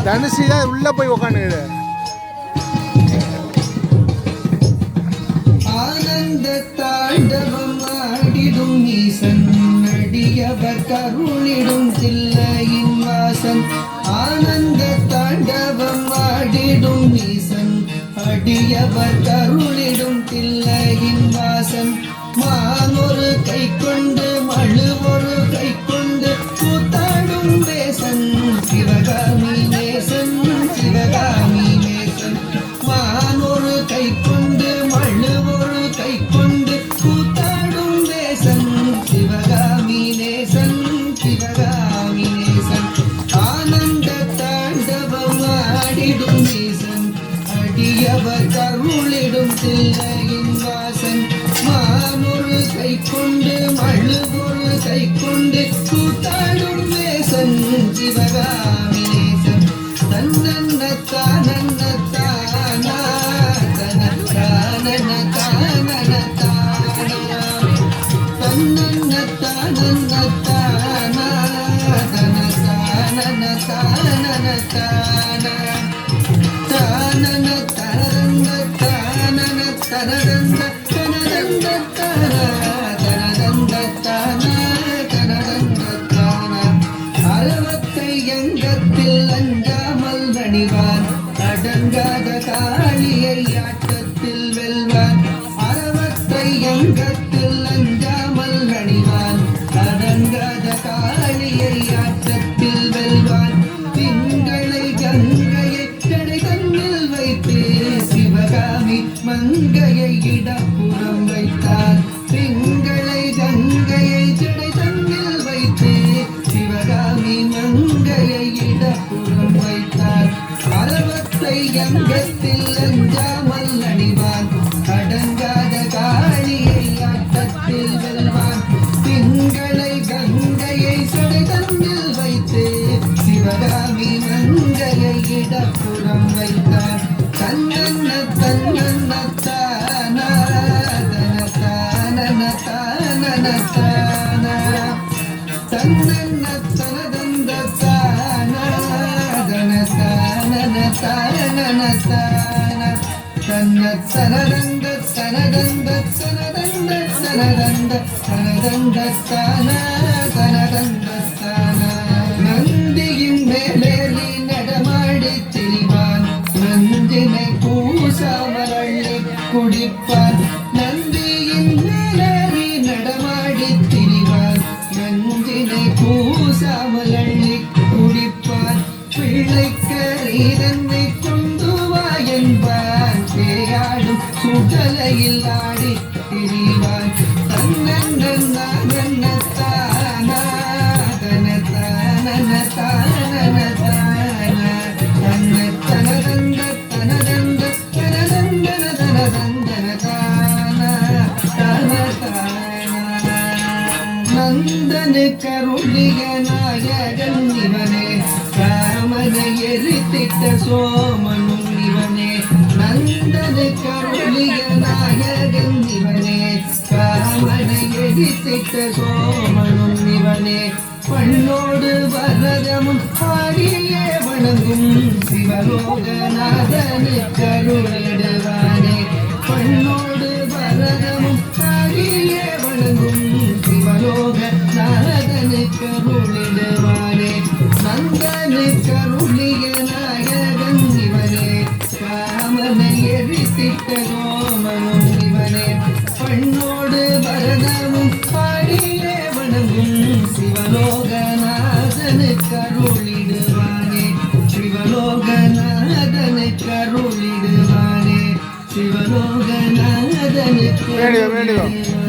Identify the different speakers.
Speaker 1: தனுஷி தான் உள்ள போய் உக்காந்துக்கிடு.
Speaker 2: ஆனந்த தாண்டவம் ஆடிடும் ஈசன் அடியவர் கருளிடும் தில்லையின் வாசன். ஆனந்த தாண்டவம் ஆடிடும் ஈசன் அடியவர் கருளிடும் தில்லையின் வாசன். மானொரு கை கொண்டு மழு ஒரு கை கொண்டு கூத்தாடும் வேசன் சிவகாமி நேசன் சிவகாமி நேசன். மானொரு கை கொண்டு மழு ஒரு கை கொண்டு கூத்தாடும் வேசன் சிவகாமி நேசன் சிவகாமி நேசன். ஆனந்த தாண்டவம் ஆடிடும் ஈசன் அடியவர் கருளிடும் தில்லையின் வாசன். மானொரு கை கொண்டு மழு ஒரு கை கொண்டு கூத்தாடும் வேசன் சிவகாமி நேசன். தன்னன்ன தானன்ன தானா தனத்தானன தானன தானா தன்னன்ன தானன்ன தானா தனத்தானன தானன தானா தானன தனதந்த தானன தனதந்த தனதந்த தானா தனதந்த தானா தனதந்த தானா. அறவத்தை எங்கத்தில் அஞ்சாமல் அணிவான் அடங்காத காளியை ஆட்டத்தில் வெல்வான். அறவத்தை எங்கத்தில் அஞ்சாமல் அணிவான் அடங்காத காளியை ஆட்டத்தில் வெல்வான். திங்களை கங்கையை கடை தன்னில் வைத்து சிவகாமி மங்கையை இடப்புறம் வைத்தார். திங்களை கங்கையை கடை தன்னில் வைத்து சிவகாமி மங்கையை இடப்புறம் வைத்தார். அறவத்தை அங்கத்தில் அஞ்சாமல் அணிவான் அடங்காத காளியை ஆட்டத்தில் வெல்வான். திங்களை கங்கையை கடை தன்னில் வைத்து சிவகாமி மங்கையை இடப்புறம் வைத்தார். தன்னன்ன தன்னன்ன தானா தனத்தானன தானன தானா தன்னன்ன தனதந்த தானா தனத்தானன தானன தானா தன்ன தனதந்த தனதந்த தனதந்த தனதந்த தனதந்த தானா தனதந்த தானா. நந்தியின் மேலேறி நடமாடி திரிவான் நந்தினை பூசாமல் அள்ளி குடிப்பான். நந்தியின் மேலேறி நடமாடி திரிவான் நந்தினை பூசாமல் அள்ளி குடிப்பான். பிள்ளைக்கரீதன்னை கொண்டு வா என்பான் பேயாடும் சுடலையில் ஆடி திரிவான். தன்னன்ன தானா தனத்தானன தானன தானா தன்ன தனதந்த தனதந்த தனதந்தன தனதந்தன தானா தன தானா. நந்தனு கருளிய நாயகன் இவனே ராமனை எரித்திட்ட சோமனும் இவனே. நந்தனு கருளிய நாயகன் இவனே ராமனை எரித்திட்ட சோமனும் இவனே. பண்ணோடு வரதமும் ஆடியே வணங்கும் சிவலோகநாதனு கருளிடுவானே. பண்ணோடு வரதமும் ஆடியே வணங்கும் சிவலோகநாதனு கருளிடுவானே. நந்தனு கருளிய நாயகன் இவனே ராமனை எரித்திட்ட சோமனும் இவனே. பண்ணோடு வரதமும் ஆடியே வணங்கும் சிவலோகநாதனு கருளிடுவானே சிவலோகநாதனு கருளிடுவானே சிவலோகநாதனு
Speaker 1: கருளிடுவானே.